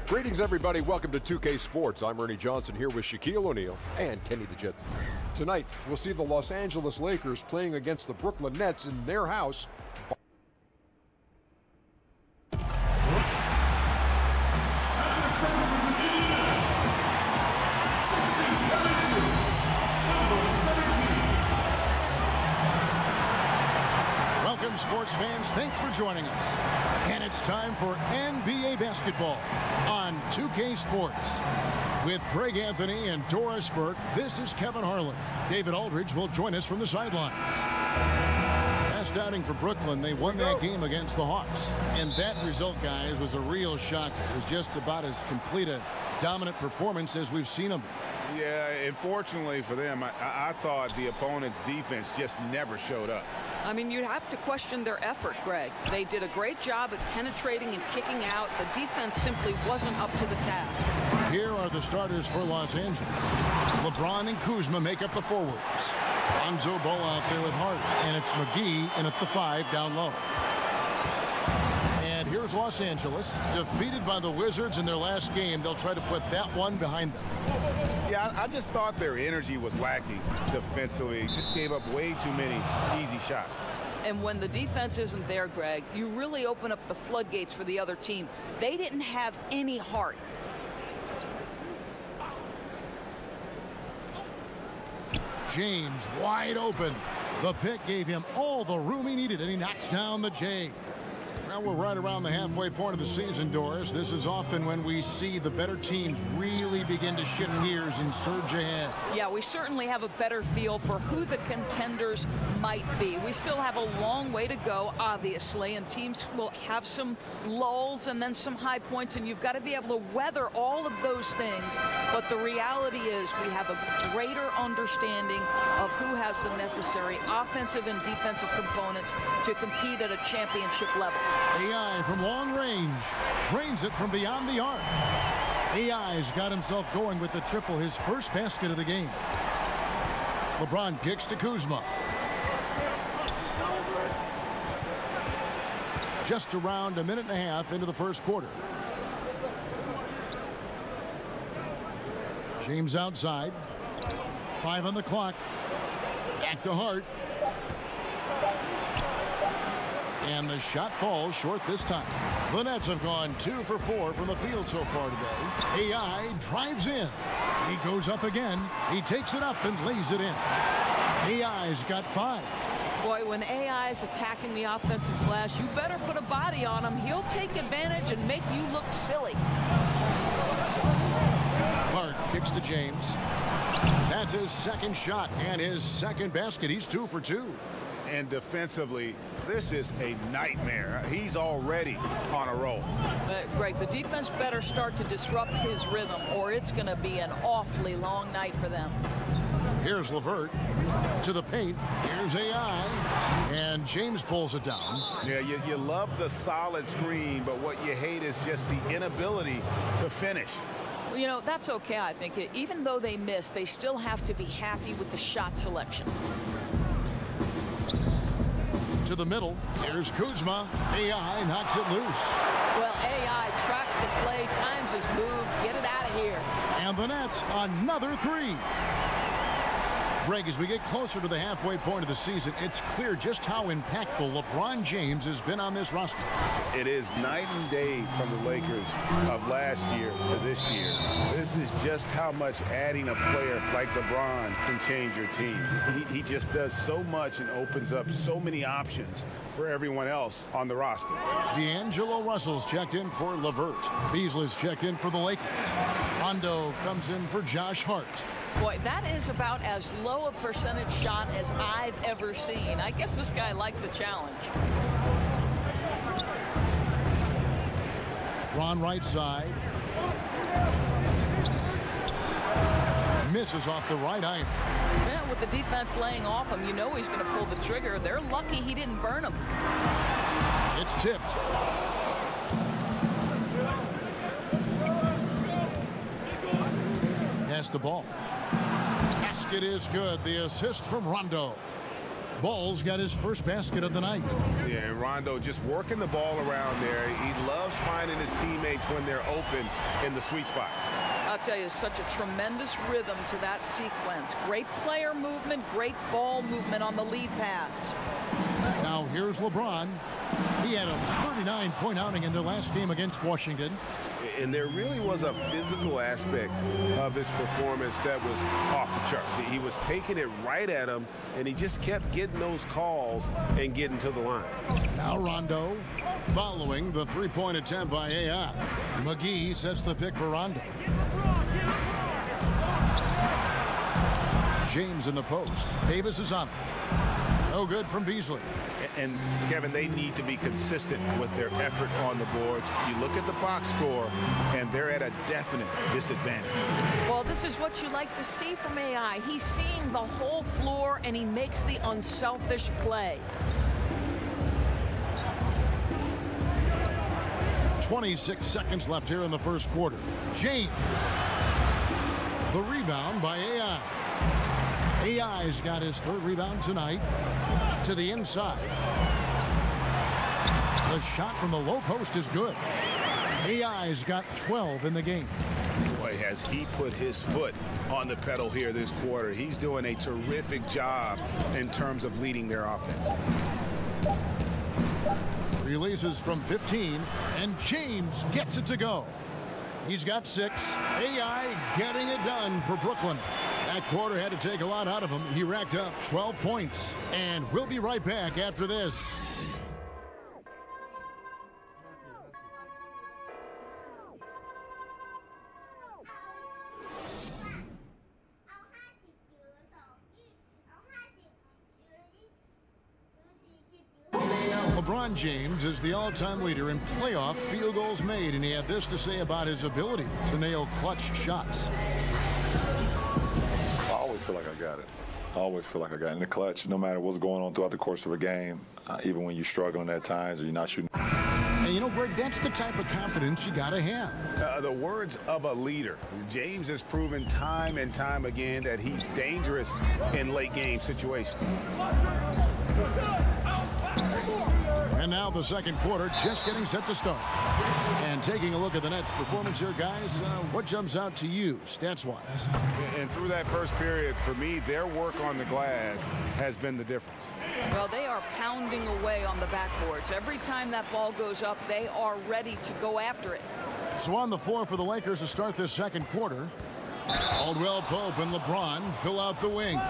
Greetings, everybody. Welcome to 2K Sports. I'm Ernie Johnson here with Shaquille O'Neal and Kenny the Jet. Tonight, we'll see the Los Angeles Lakers playing against the Brooklyn Nets in their house. Welcome, sports fans. Thanks for joining us. And it's time for NBA basketball on 2K Sports. With Greg Anthony and Doris Burke, this is Kevin Harlan. David Aldridge will join us from the sidelines. Last outing for Brooklyn, they won that game against the Hawks. And that result, guys, was a real shocker. It was just about as complete a dominant performance as we've seen them. Yeah, unfortunately for them, I thought the opponent's defense just never showed up. I mean, you'd have to question their effort, Greg. They did a great job at penetrating and kicking out. The defense simply wasn't up to the task. Here are the starters for Los Angeles. LeBron and Kuzma make up the forwards. Lonzo Ball out there with Hart, and it's McGee in at the 5 down low. And here's Los Angeles, defeated by the Wizards in their last game. They'll try to put that one behind them. Yeah, I just thought their energy was lacking defensively. Just gave up way too many easy shots. And when the defense isn't there, Greg, you really open up the floodgates for the other team. They didn't have any heart. James wide open. The pick gave him all the room he needed, and he knocks down the J. Well, we're right around the halfway point of the season, Doris. This is often when we see the better teams really begin to shift gears and surge ahead. Yeah, we certainly have a better feel for who the contenders might be. We still have a long way to go, obviously, and teams will have some lulls and then some high points, and you've got to be able to weather all of those things. But the reality is we have a greater understanding of who has the necessary offensive and defensive components to compete at a championship level. AI from long range drains it from beyond the arc. AI's got himself going with the triple, his first basket of the game. LeBron kicks to Kuzma. Just around a minute and a half into the first quarter. James outside. 5 on the clock. Back to Hart. And the shot falls short this time. The Nets have gone 2 for 4 from the field so far today. AI drives in. He goes up again. He takes it up and lays it in. AI's got 5. Boy, when AI is attacking the offensive glass, you better put a body on him. He'll take advantage and make you look silly. Hart kicks to James. That's his second shot and his second basket. He's 2 for 2. And defensively, this is a nightmare. He's already on a roll. Greg, the defense better start to disrupt his rhythm, or it's going to be an awfully long night for them. Here's LeVert to the paint. Here's AI. And James pulls it down. Yeah, you love the solid screen, but what you hate is just the inability to finish. Well, you know, that's okay, I think. Even though they miss, they still have to be happy with the shot selection. To the middle. Here's Kuzma. AI knocks it loose. Well, AI tracks the play, times his move, get it out of here. And the Nets, another 3. Greg, as we get closer to the halfway point of the season, it's clear just how impactful LeBron James has been on this roster. It is night and day from the Lakers of last year to this year. This is just how much adding a player like LeBron can change your team. He just does so much and opens up so many options for everyone else on the roster. D'Angelo Russell's checked in for LeVert. Beasley's checked in for the Lakers. Rondo comes in for Josh Hart. Boy, that is about as low a percentage shot as I've ever seen. I guess this guy likes a challenge. Ron right side. Misses off the right eye. Yeah, with the defense laying off him, you know he's going to pull the trigger. They're lucky he didn't burn him. It's tipped. Pass the ball. Basket is good. The assist from Rondo. Ball's got his first basket of the night. Yeah, and Rondo just working the ball around there. He loves finding his teammates when they're open in the sweet spots. I'll tell you, such a tremendous rhythm to that sequence. Great player movement, great ball movement on the lead pass. Now here's LeBron. He had a 39-point outing in their last game against Washington. And there really was a physical aspect of his performance that was off the charts. He was taking it right at him, and he just kept getting those calls and getting to the line. Now Rondo following the three-point attempt by AI. McGee sets the pick for Rondo. James in the post. Davis is on it. No good from Beasley. And Kevin, they need to be consistent with their effort on the boards. You look at the box score, and they're at a definite disadvantage. Well, this is what you like to see from AI. He's seeing the whole floor, and he makes the unselfish play. 26 seconds left here in the first quarter. James. The rebound by AI. AI's got his third rebound tonight. To the inside. The shot from the low post is good. AI's got 12 in the game. Boy, has he put his foot on the pedal here this quarter. He's doing a terrific job in terms of leading their offense. Releases from 15, and James gets it to go. He's got 6. AI getting it done for Brooklyn. That quarter had to take a lot out of him. He racked up 12 points. And we'll be right back after this. LeBron James is the all-time leader in playoff field goals made, and he had this to say about his ability to nail clutch shots. I always feel like I got it. I always feel like I got it in the clutch, no matter what's going on throughout the course of a game, even when you're struggling at times or you're not shooting. And you know, Greg, that's the type of confidence you got to have. The words of a leader. James has proven time and time again that he's dangerous in late game situations. And now the second quarter just getting set to start. And taking a look at the Nets' performance here, guys, what jumps out to you stats-wise? And through that first period, for me, their work on the glass has been the difference. Well, they are pounding away on the backboards. Every time that ball goes up, they are ready to go after it. So on the floor for the Lakers to start this second quarter, Caldwell Pope and LeBron fill out the wings.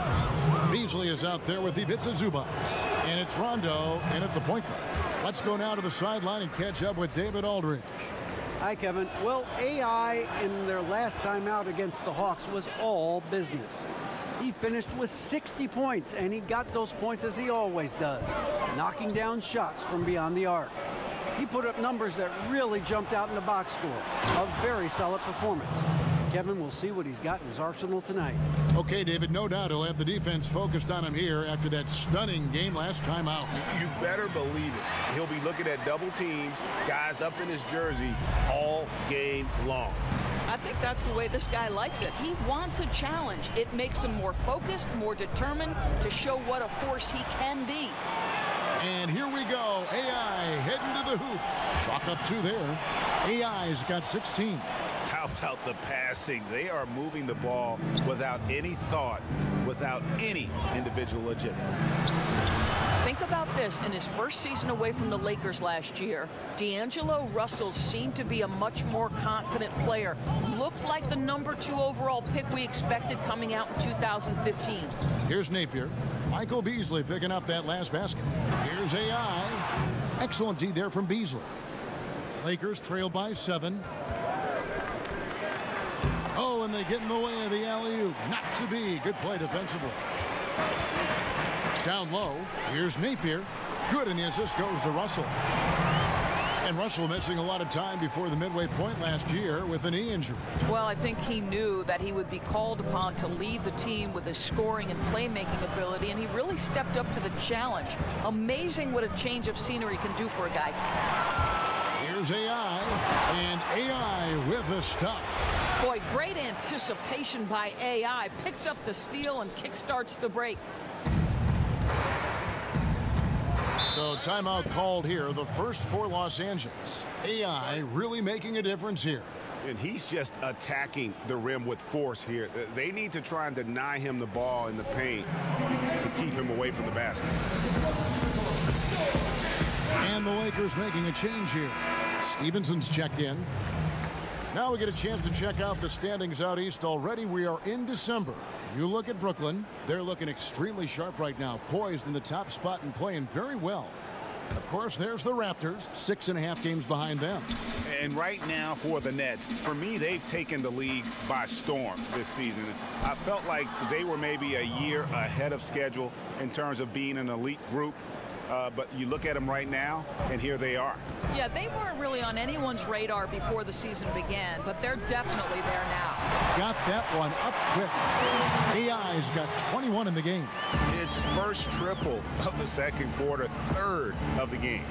Beasley is out there with Ivica Zubac. And it's Rondo in at the point guard. Let's go now to the sideline and catch up with David Aldridge. Hi, Kevin. Well, AI in their last time out against the Hawks was all business. He finished with 60 points, and he got those points as he always does, knocking down shots from beyond the arc. He put up numbers that really jumped out in the box score. A very solid performance. Kevin, we'll see what he's got in his arsenal tonight. Okay, David, no doubt he'll have the defense focused on him here after that stunning game last time out. You better believe it. He'll be looking at double teams, guys up in his jersey all game long. I think that's the way this guy likes it. He wants a challenge. It makes him more focused, more determined to show what a force he can be. And here we go. AI heading to the hoop. Chalk up 2 there. AI's got 16. How about the passing? They are moving the ball without any thought, without any individual agenda. Think about this. In his first season away from the Lakers last year, D'Angelo Russell seemed to be a much more confident player. Looked like the #2 overall pick we expected coming out in 2015. Here's Napier. Michael Beasley picking up that last basket. Here's AI. Excellent D there from Beasley. Lakers trail by 7. Oh, and they get in the way of the alley-oop. Not to be. Good play defensively. Down low. Here's Napier. Good, and the assist goes to Russell. And Russell missing a lot of time before the midway point last year with a knee injury. Well, I think he knew that he would be called upon to lead the team with his scoring and playmaking ability, and he really stepped up to the challenge. Amazing what a change of scenery can do for a guy. Here's AI, and AI with the stuff. Boy, great anticipation by AI. Picks up the steal and kickstarts the break. So timeout called here, the first for Los Angeles. AI really making a difference here. And he's just attacking the rim with force here. They need to try and deny him the ball in the paint to keep him away from the basket. And the Lakers making a change here. Stevenson's checked in. Now we get a chance to check out the standings out east. Already we are in December. You look at Brooklyn. They're looking extremely sharp right now, poised in the top spot and playing very well. Of course, there's the Raptors, 6.5 games behind them. And right now for the Nets, for me, they've taken the league by storm this season. I felt like they were maybe a year ahead of schedule in terms of being an elite group. But you look at them right now, and here they are. Yeah, they weren't really on anyone's radar before the season began, but they're definitely there now. Got that one up quick. AI's got 21 in the game. It's first triple of the second quarter, third of the game.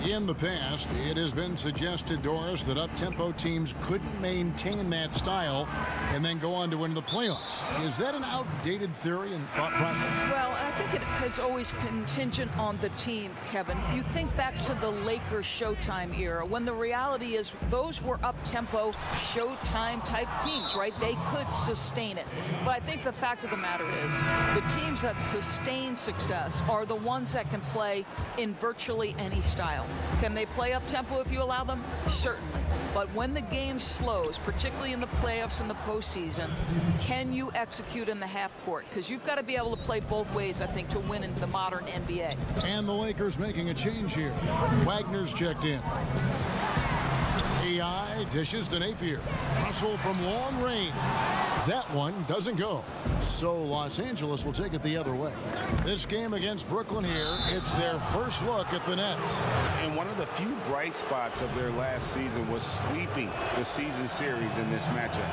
In the past, it has been suggested, Doris, that up-tempo teams couldn't maintain that style and then go on to win the playoffs. Is that an outdated theory and thought process? Well, I think it is always contingent on the team, Kevin. You think back to the Lakers Showtime era, when the reality is those were up-tempo Showtime type teams, right? They could sustain it. But I think the fact of the matter is the teams that sustain success are the ones that can play in virtually any style. Can they play up-tempo if you allow them? Certainly. But when the game slows, particularly in the playoffs and the postseason, can you execute in the half court? Because you've got to be able to play both ways, I think, to win in the modern NBA. And the Lakers making a change here. Wagner's checked in. AI dishes to Napier. Russell from long range. That one doesn't go. So Los Angeles will take it the other way. This game against Brooklyn here, it's their first look at the Nets. And one of the few bright spots of their last season was sweeping the season series in this matchup.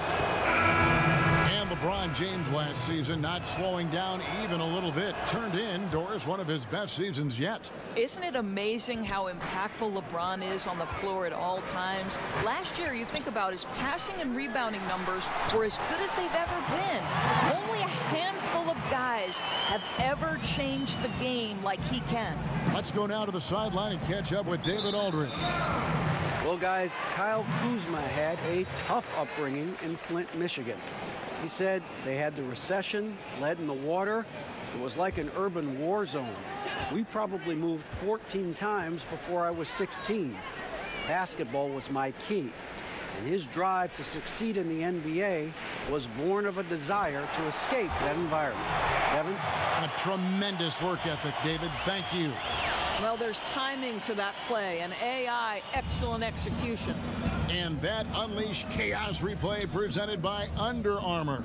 And LeBron James last season not slowing down even a little bit. Turned in, Doris, one of his best seasons yet. Isn't it amazing how impactful LeBron is on the floor at all times? Last year, you think about his passing and rebounding numbers were as good as they've ever been. Only a handful of guys have ever changed the game like he can. Let's go now to the sideline and catch up with David Aldridge. Well, guys, Kyle Kuzma had a tough upbringing in Flint, Michigan. He said they had the recession, lead in the water. It was like an urban war zone. We probably moved 14 times before I was 16. Basketball was my key. And his drive to succeed in the NBA was born of a desire to escape that environment. Kevin? A tremendous work ethic, David. Thank you. Well, there's timing to that play, and AI, excellent execution. And that Unleash Chaos replay presented by Under Armour.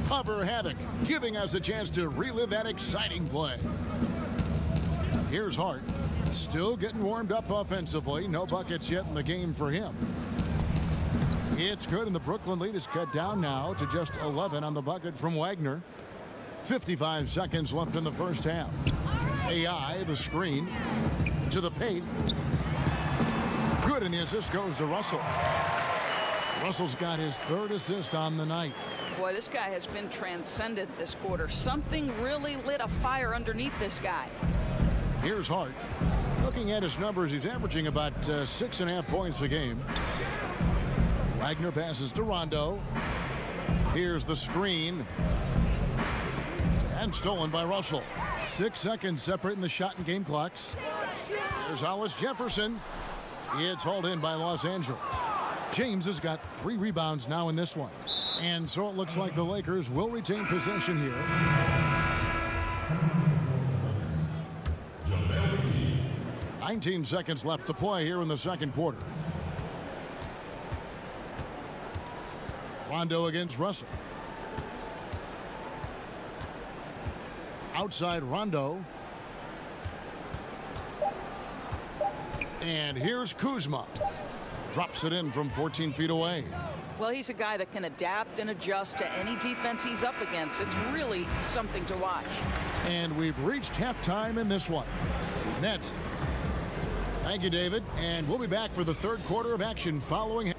Hover Havoc, giving us a chance to relive that exciting play. Here's Hart, still getting warmed up offensively. No buckets yet in the game for him. It's good, and the Brooklyn lead is cut down now to just 11 on the bucket from Wagner. 55 seconds left in the first half. AI, the screen, to the paint. Good, and the assist goes to Russell. Russell's got his third assist on the night. Boy, this guy has been transcendent this quarter. Something really lit a fire underneath this guy. Here's Hart. Looking at his numbers, he's averaging about 6.5 points a game. Wagner passes to Rondo. Here's the screen. And stolen by Russell. 6 seconds separating the shot and game clocks. There's Hollis Jefferson. It's hauled in by Los Angeles. James has got 3 rebounds now in this one. And so it looks like the Lakers will retain possession here. "19 seconds left to play here in the second quarter. Rondo against Russell. Outside Rondo. And here's Kuzma. Drops it in from 14 feet away. Well, he's a guy that can adapt and adjust to any defense he's up against. It's really something to watch. And we've reached halftime in this one. Nets. Thank you, David. And we'll be back for the third quarter of action following.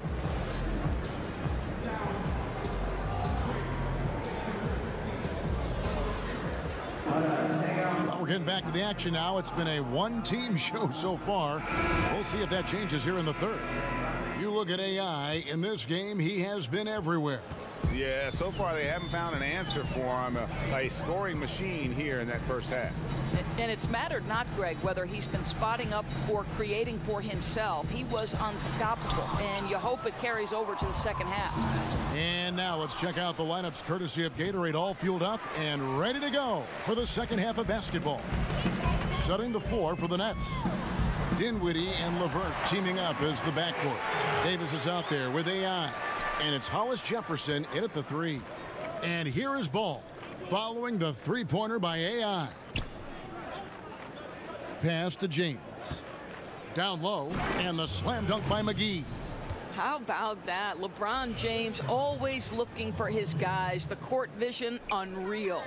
Well, we're getting back to the action now. It's been a one-team show so far. We'll see if that changes here in the third. You look at AI. In this game, he has been everywhere. Yeah, so far they haven't found an answer for him, a scoring machine here in that first half. And it's mattered not, Greg, whether he's been spotting up or creating for himself. He was unstoppable, and you hope it carries over to the second half. And now let's check out the lineups courtesy of Gatorade, all fueled up and ready to go for the second half of basketball. Setting the floor for the Nets. Dinwiddie and Levert teaming up as the backcourt. Davis is out there with AI. And it's Hollis Jefferson in at the three. And here is Ball following the three-pointer by AI. Pass to James. Down low, and the slam dunk by McGee. How about that? LeBron James always looking for his guys. The court vision, unreal.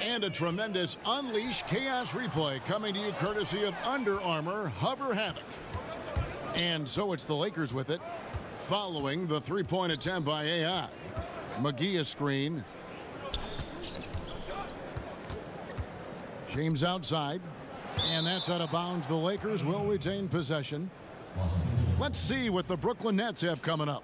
And a tremendous Unleash Chaos replay coming to you courtesy of Under Armour Hover Havoc. And so it's the Lakers with it, following the three-point attempt by AI. McGee a screen. James outside. And that's out of bounds. The Lakers will retain possession. Let's see what the Brooklyn Nets have coming up.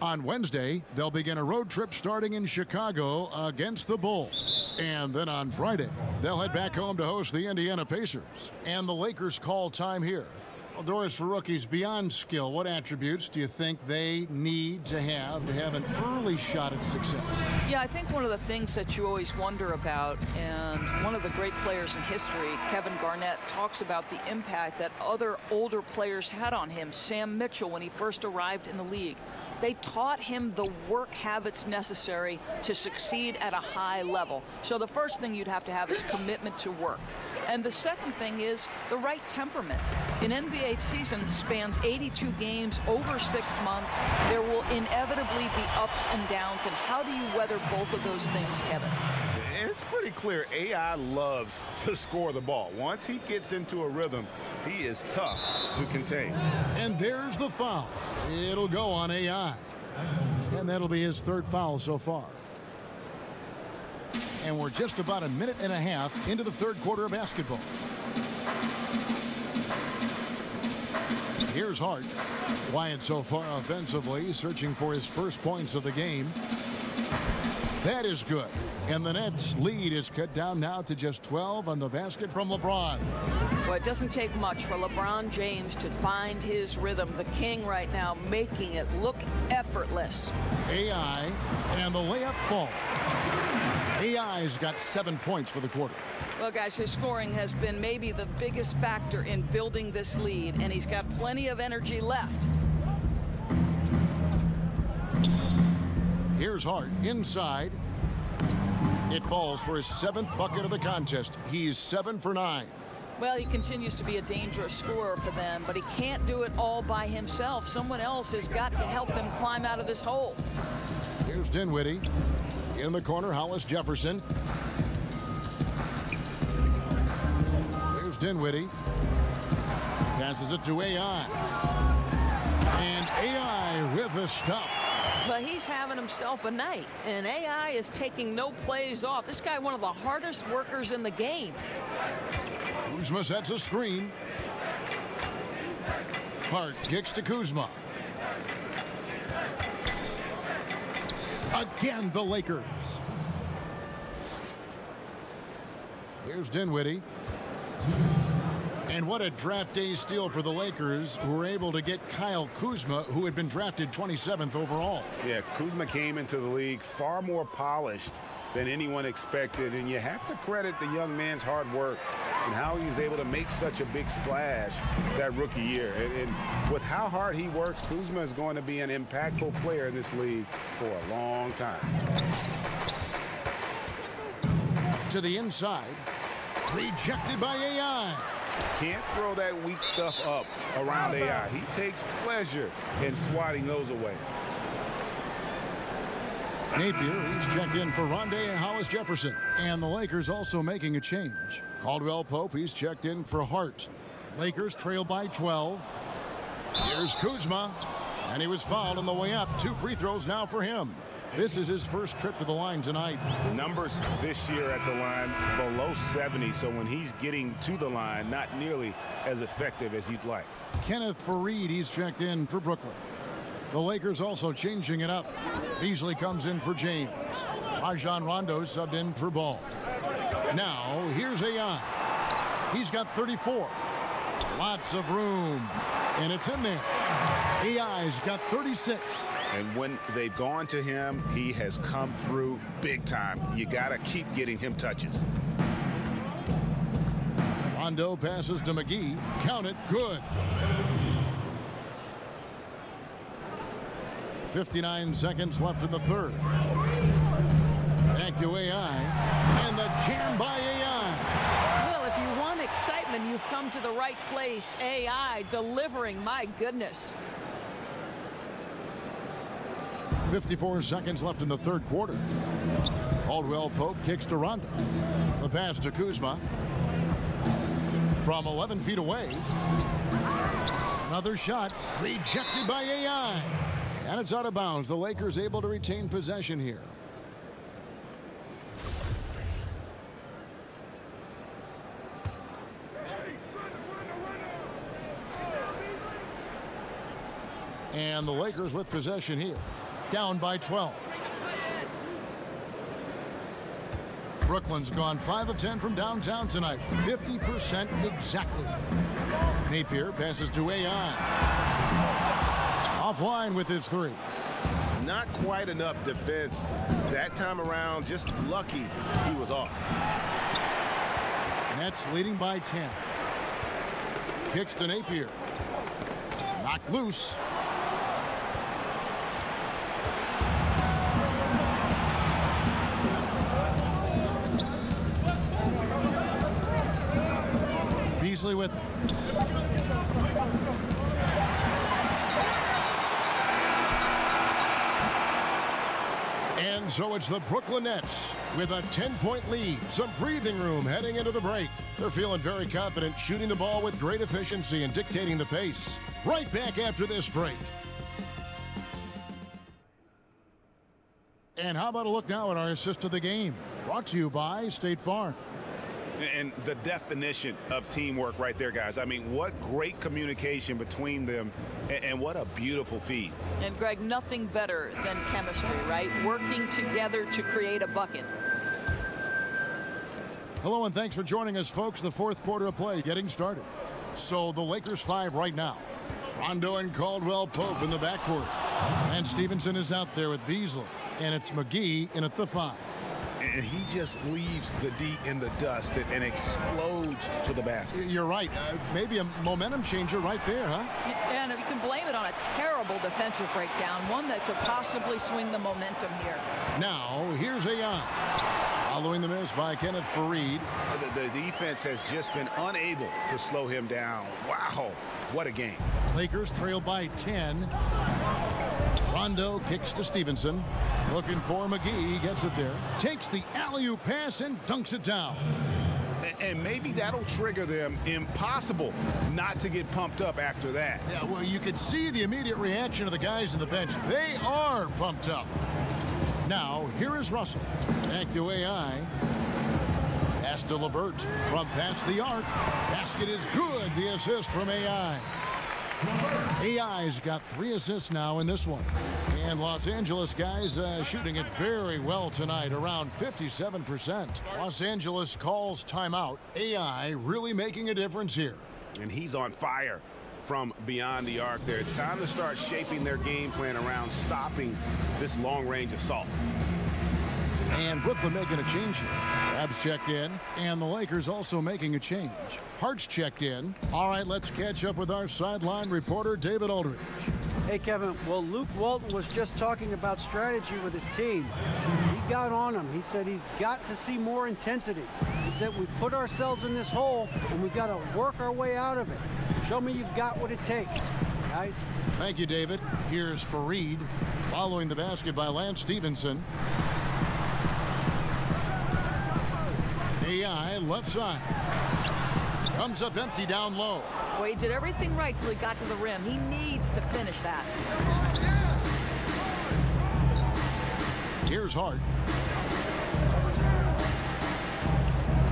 On Wednesday, they'll begin a road trip starting in Chicago against the Bulls. And then on Friday, they'll head back home to host the Indiana Pacers. And the Lakers call time here. Well, Doris, for rookies, beyond skill, what attributes do you think they need to have an early shot at success? Yeah, I think one of the things that you always wonder about, and one of the great players in history, Kevin Garnett, talks about the impact that other older players had on him. Sam Mitchell, when he first arrived in the league, they taught him the work habits necessary to succeed at a high level. So the first thing you'd have to have is commitment to work. And the second thing is the right temperament. An NBA season spans 82 games over 6 months. There will inevitably be ups and downs. And how do you weather both of those things, Kevin? It's pretty clear AI loves to score the ball. Once he gets into a rhythm, he is tough to contain. And there's the foul. It'll go on AI. And that'll be his third foul so far. And we're just about a minute and a half into the third quarter of basketball. Here's Hart. Quiet so far offensively, searching for his first points of the game. That is good. And the Nets' lead is cut down now to just 12 on the basket from LeBron. Well, it doesn't take much for LeBron James to find his rhythm. The king right now making it look effortless. AI and the layup fall. AI's got 7 points for the quarter. Well, guys, his scoring has been maybe the biggest factor in building this lead, and he's got plenty of energy left. Here's Hart inside. It falls for his 7th bucket of the contest. He's 7 for 9. Well, he continues to be a dangerous scorer for them, but he can't do it all by himself. Someone else has got to help him climb out of this hole. Here's Dinwiddie. In the corner, Hollis Jefferson. Here's Dinwiddie. Passes it to AI. And AI with the stuff. But he's having himself a night, and AI is taking no plays off. This guy, one of the hardest workers in the game. Kuzma sets a screen. Hart kicks to Kuzma. Again, the Lakers. Here's Dinwiddie. And what a draft day steal for the Lakers, who were able to get Kyle Kuzma, who had been drafted 27th overall. Yeah, Kuzma came into the league far more polished than anyone expected, and you have to credit the young man's hard work and how he was able to make such a big splash that rookie year. And with how hard he works, Kuzma is going to be an impactful player in this league for a long time. To the inside, rejected by AI. Can't throw that weak stuff up around AI. He takes pleasure in swatting those away. Napier, he's checked in for Rondé and Hollis Jefferson. And the Lakers also making a change. Caldwell Pope, he's checked in for Hart. Lakers trail by 12. Here's Kuzma. And he was fouled on the way up. 2 free throws now for him. This is his first trip to the line tonight. Numbers this year at the line below 70, so when he's getting to the line, not nearly as effective as you'd like. Kenneth Fareed, he's checked in for Brooklyn. The Lakers also changing it up. Beasley comes in for James. Rajon Rondo subbed in for Ball. Now, here's AI. He's got 34. Lots of room. And it's in there. AI's got 36. And when they've gone to him, he has come through big time. You got to keep getting him touches. Rondo passes to McGee. Count it. Good. 59 seconds left in the third. Back to AI. And the jam by AI. Well, if you want excitement, you've come to the right place. AI delivering. My goodness. 54 seconds left in the third quarter. Caldwell Pope kicks to Rondo. The pass to Kuzma. From 11 feet away. Another shot rejected by AI. And it's out of bounds. The Lakers able to retain possession here. And the Lakers with possession here. Down by 12. Brooklyn's gone 5 of 10 from downtown tonight. 50% exactly. Napier passes to AI. Offline with his three. Not quite enough defense that time around. Just lucky he was off. Nets leading by 10. Kicks to Napier. Knocked loose. Beasley with it. And so it's the Brooklyn Nets with a 10-point lead. Some breathing room heading into the break. They're feeling very confident, shooting the ball with great efficiency and dictating the pace. Right back after this break. And how about a look now at our assist of the game? Brought to you by State Farm. And the definition of teamwork right there, guys. I mean, what great communication between them, and what a beautiful feed. And, Greg, nothing better than chemistry, right? Working together to create a bucket. Hello, and thanks for joining us, folks. The fourth quarter of play getting started. So the Lakers 5 right now. Rondo and Caldwell Pope in the backcourt. And Stevenson is out there with Beasley. And it's McGee in at the 5. And he just leaves the D in the dust and explodes to the basket. You're right. Maybe a momentum changer right there, huh? And you can blame it on a terrible defensive breakdown, one that could possibly swing the momentum here. Now, here's AI. Following the miss by Kenneth Fareed. The defense has just been unable to slow him down. Wow, what a game. Lakers trail by 10. Rondo kicks to Stevenson. Looking for McGee. Gets it there. Takes the alley-oop pass and dunks it down. And maybe that'll trigger them. Impossible not to get pumped up after that. Yeah, well, you can see the immediate reaction of the guys on the bench. They are pumped up. Now, here is Russell. Back to AI. Pass to LeVert. From past the arc. Basket is good. The assist from AI. AI's got 3 assists now in this one. And Los Angeles guys shooting it very well tonight, around 57%. Los Angeles calls timeout. AI really making a difference here. And he's on fire from beyond the arc there. It's time to start shaping their game plan around stopping this long-range assault. And Brooklyn making a change here. Rabs checked in, and the Lakers also making a change. Hart's checked in. All right, let's catch up with our sideline reporter, David Aldridge. Hey, Kevin. Well, Luke Walton was just talking about strategy with his team. He got on him. He said he's got to see more intensity. He said we've put ourselves in this hole, and we've got to work our way out of it. Show me you've got what it takes, guys. Thank you, David. Here's Fareed following the basket by Lance Stevenson. AI left side. Comes up empty down low. Well, he did everything right till he got to the rim. He needs to finish that. Here's Hart.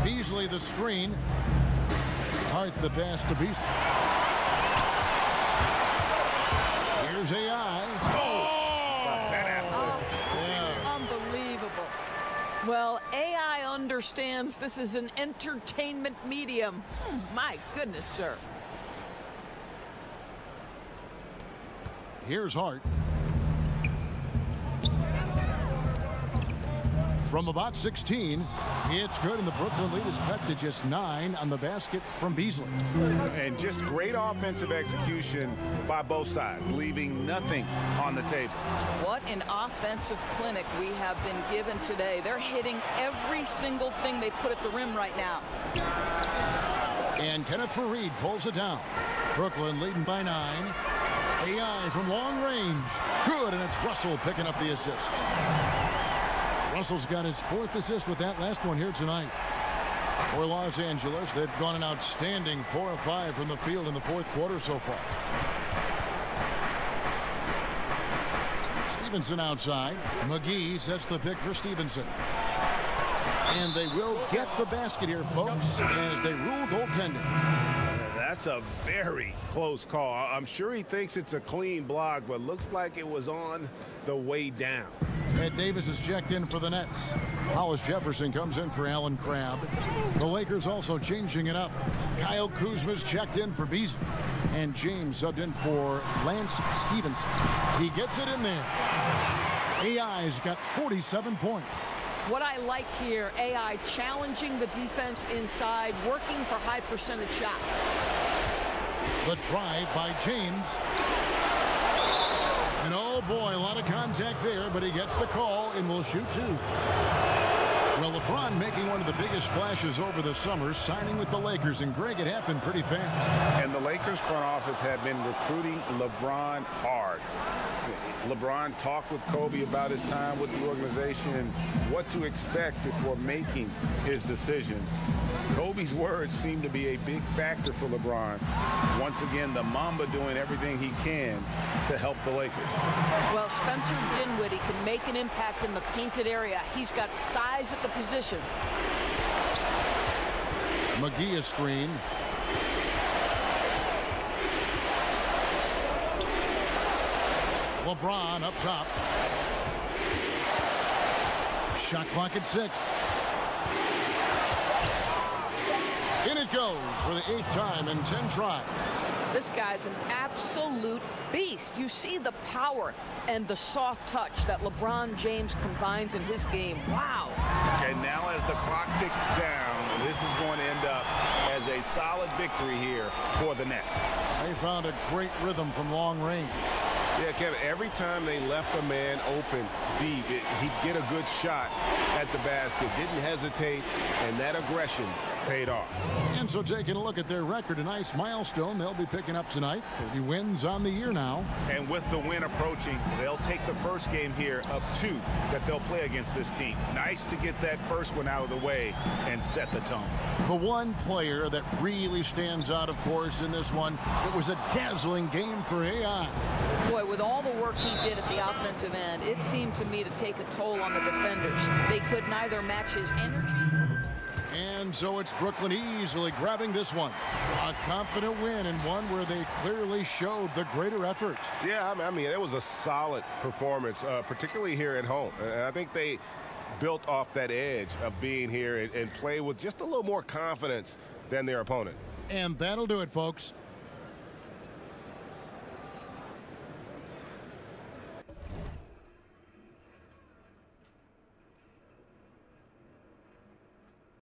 Beasley the screen. Hart the pass to Beasley. Here's AI. Unbelievable. Well, AI understands this is an entertainment medium. My goodness, sir. Here's Hart. From about 16, it's good, and the Brooklyn lead is cut to just 9 on the basket from Beasley. And just great offensive execution by both sides, leaving nothing on the table. What an offensive clinic we have been given today. They're hitting every single thing they put at the rim right now. And Kenneth Faried pulls it down. Brooklyn leading by 9. AI from long range. Good, and it's Russell picking up the assist. Russell's got his 4th assist with that last one here tonight. For Los Angeles, they've gone an outstanding 4 of 5 from the field in the 4th quarter so far. Stevenson outside. McGee sets the pick for Stevenson. And they will get the basket here, folks, as they rule goaltending. That's a very close call. I'm sure he thinks it's a clean block, but looks like it was on the way down. Ed Davis is checked in for the Nets. Hollis Jefferson comes in for Allen Crabbe. The Lakers also changing it up. Kyle Kuzma's checked in for Beasley. And James subbed in for Lance Stevenson. He gets it in there. AI's got 47 points. What I like here, AI challenging the defense inside, working for high percentage shots. The drive by James. And oh boy, a lot of contact there, but he gets the call and will shoot 2. Well, LeBron making one of the biggest splashes over the summer, signing with the Lakers, and Greg, it happened pretty fast. And the Lakers front office had been recruiting LeBron hard. LeBron talked with Kobe about his time with the organization and what to expect before making his decision. Kobe's words seem to be a big factor for LeBron. Once again, the Mamba doing everything he can to help the Lakers. Well, Spencer Dinwiddie can make an impact in the painted area. He's got size at the position. McGee a screen. LeBron up top. Shot clock at 6. In it goes for the 8th time in 10 tries. This guy's an absolute beast. You see the power and the soft touch that LeBron James combines in his game. Wow. And now as the clock ticks down, this is going to end up as a solid victory here for the Nets. They found a great rhythm from long range. Yeah, Kevin, every time they left a man open deep, he'd get a good shot at the basket. Didn't hesitate, and that aggression paid off. And so taking a look at their record, a nice milestone they'll be picking up tonight. 30 wins on the year now. And with the win approaching, they'll take the first game here of 2 that they'll play against this team. Nice to get that first one out of the way and set the tone. The one player that really stands out, of course, in this one, it was a dazzling game for AI. Boy, with all the work he did at the offensive end, it seemed to me to take a toll on the defenders. They could neither match his energy. And so it's Brooklyn easily grabbing this one. A confident win, and one where they clearly showed the greater effort. Yeah, I mean, it was a solid performance, particularly here at home. And I think they built off that edge of being here and play with just a little more confidence than their opponent. And that'll do it, folks.